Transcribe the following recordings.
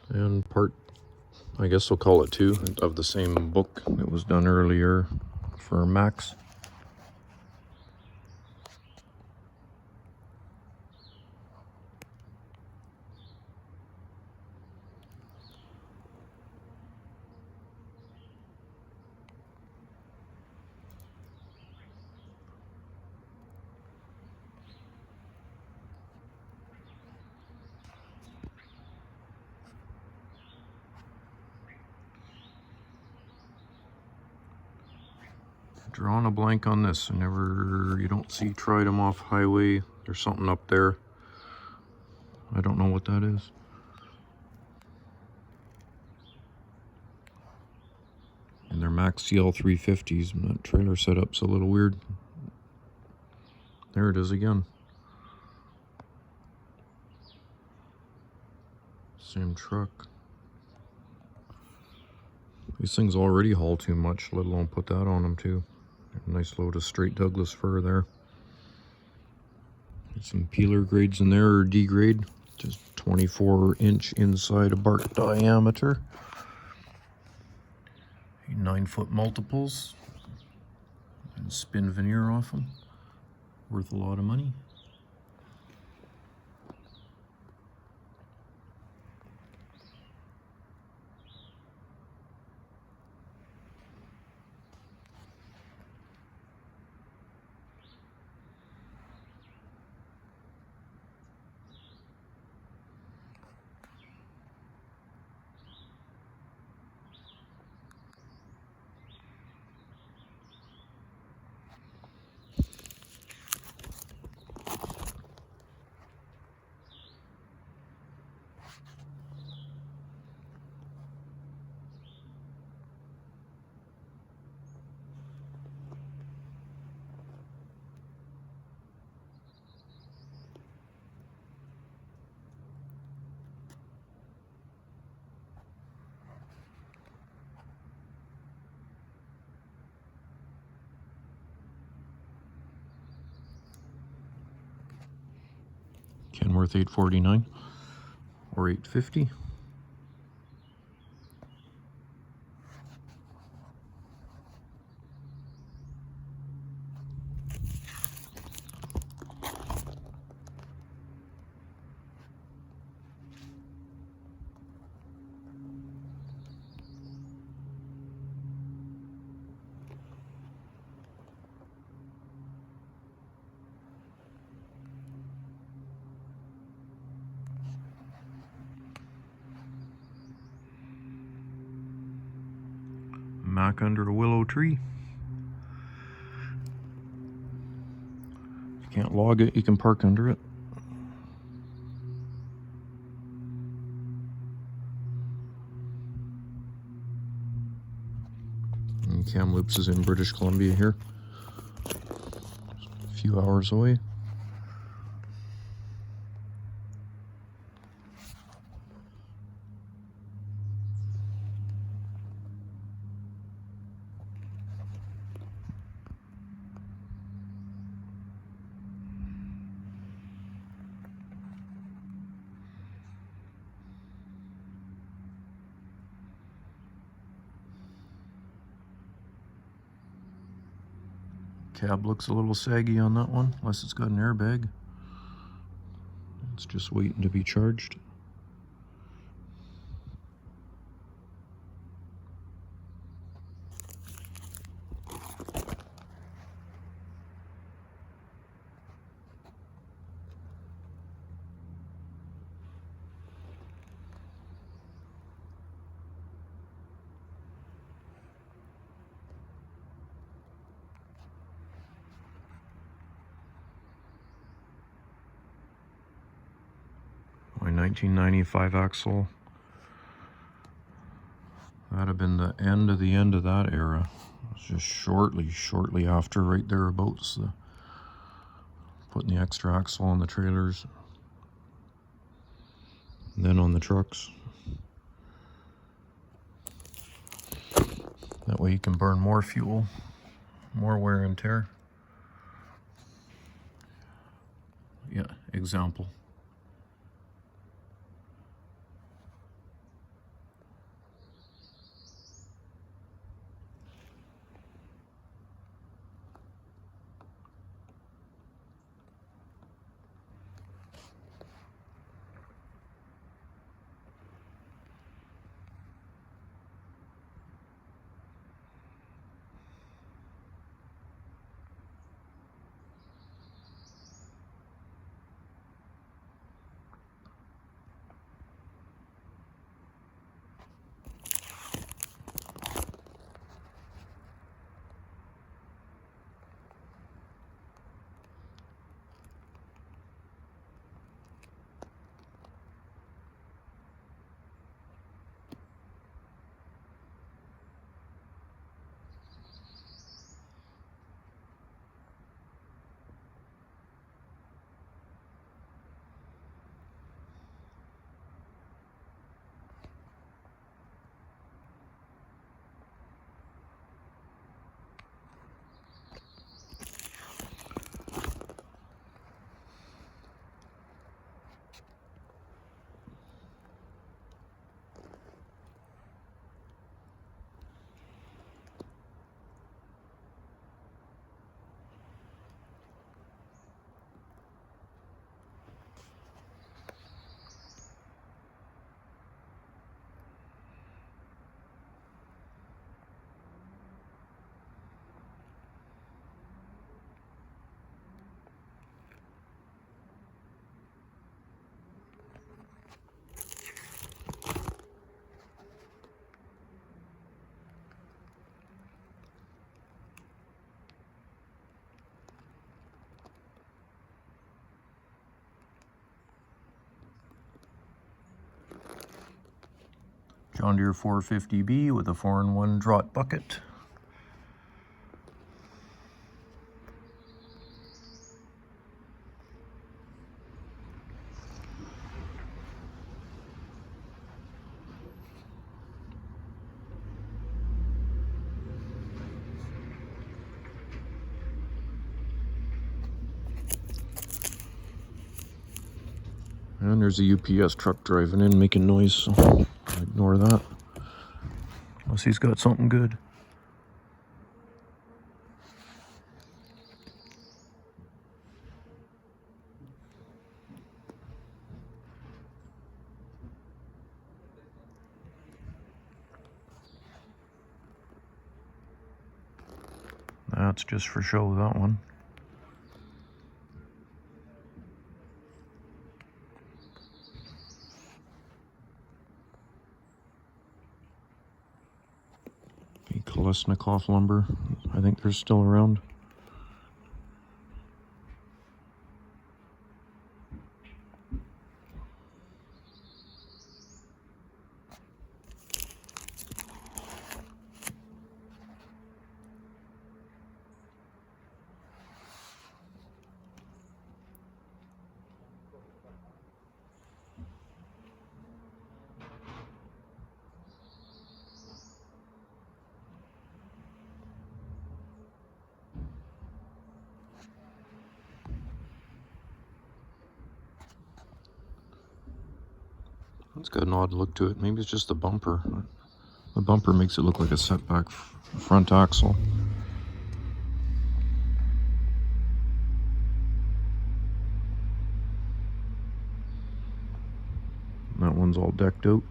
And part, I guess we'll call it 2 of the same book that was done earlier for Max. Drawing a blank on this. You don't see Tridem off highway. There's something up there. I don't know what that is. And they're Mack CL350s. And that trailer setup's a little weird. There it is again. Same truck. These things already haul too much, let alone put that on them too. Nice load of straight Douglas fir there. Some peeler grades in there, or D grade. Just 24-inch inside a bark diameter. 9-foot multiples. And spin veneer off them. Worth a lot of money. Kenworth 849 or 850. Mack under a willow tree. If you can't log it, you can park under it. And Kamloops is in British Columbia here. A few hours away. Cab looks a little saggy on that one, unless it's got an airbag. It's just waiting to be charged. My 1995 axle. That'd have been the end of that era. It's just shortly after, right thereabouts, putting the extra axle on the trailers, and then on the trucks. That way you can burn more fuel, more wear and tear. Yeah, example. John Deere 450B with a 4-in-1 draught bucket. And there's a UPS truck driving in making noise, so ignore that. Unless he's got something good. That's just for show, that one. Kolesnikov lumber, I think they're still around. It's got an odd look to it. Maybe it's just the bumper. The bumper makes it look like a setback front axle. That one's all decked out.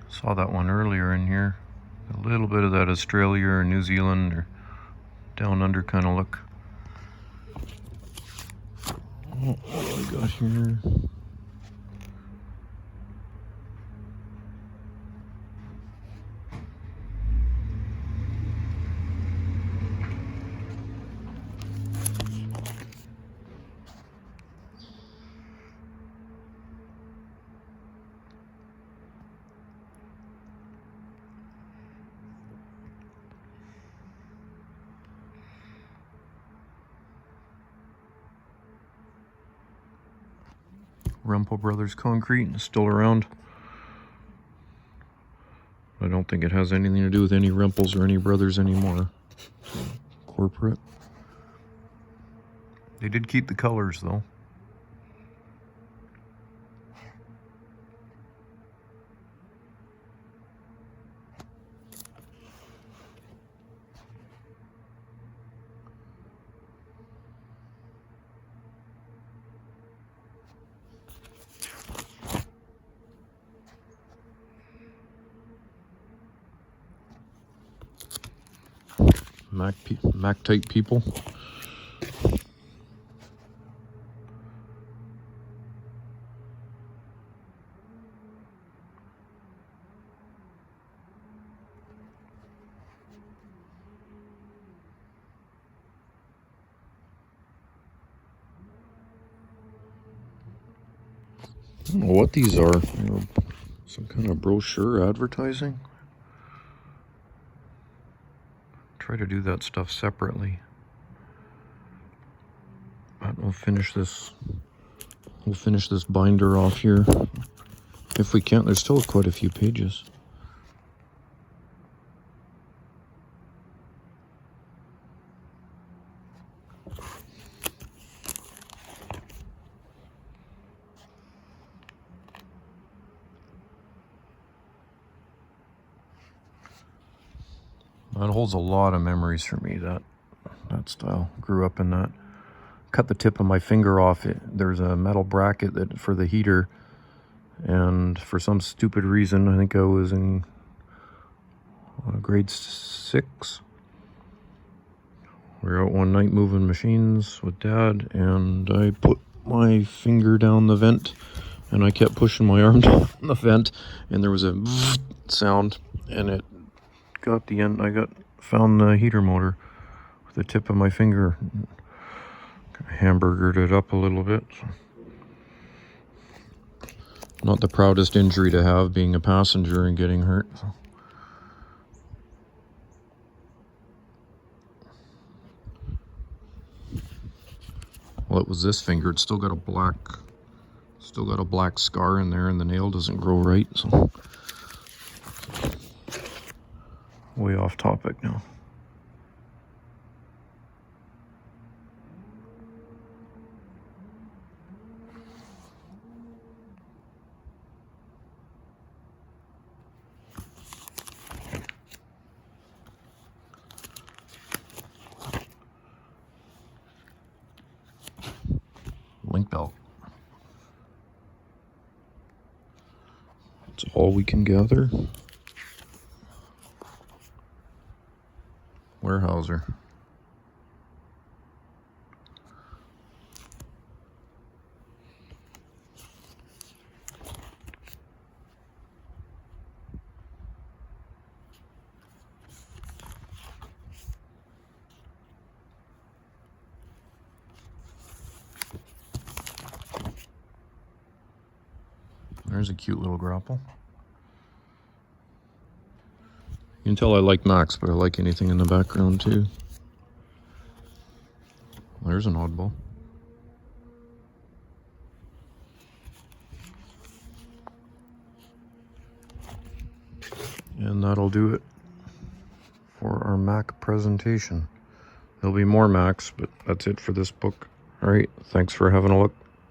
Saw that one earlier in here. A little bit of that Australia or New Zealand or down under kind of look. Oh, what do I got here? Rumpel Brothers Concrete is still around. I don't think it has anything to do with any Rumpels or any brothers anymore. Corporate. They did keep the colors though. Mack type people. I don't know what these are. Some kind of brochure advertising. Try to do that stuff separately. But we'll finish this binder off here. If we can't, there's still quite a few pages. That holds a lot of memories for me, that style. Grew up in that. Cut the tip of my finger off. There's a metal bracket that for the heater, and for some stupid reason, I think I was in grade 6 We were out one night moving machines with Dad, and I put my finger down the vent, and I kept pushing my arm down the vent, and there was a sound, and it got the end. Found the heater motor with the tip of my finger. Hamburgered it up a little bit. Not the proudest injury to have, being a passenger and getting hurt. Well, it was this finger. It's still got a black scar in there, and the nail doesn't grow right. So, way off topic now. Link belt. That's all we can gather. Warehouser. There's a cute little grapple. You can tell I like Macks, but I like anything in the background too. There's an oddball. And that'll do it for our Mack presentation. There'll be more Macks, but that's it for this book. All right, thanks for having a look.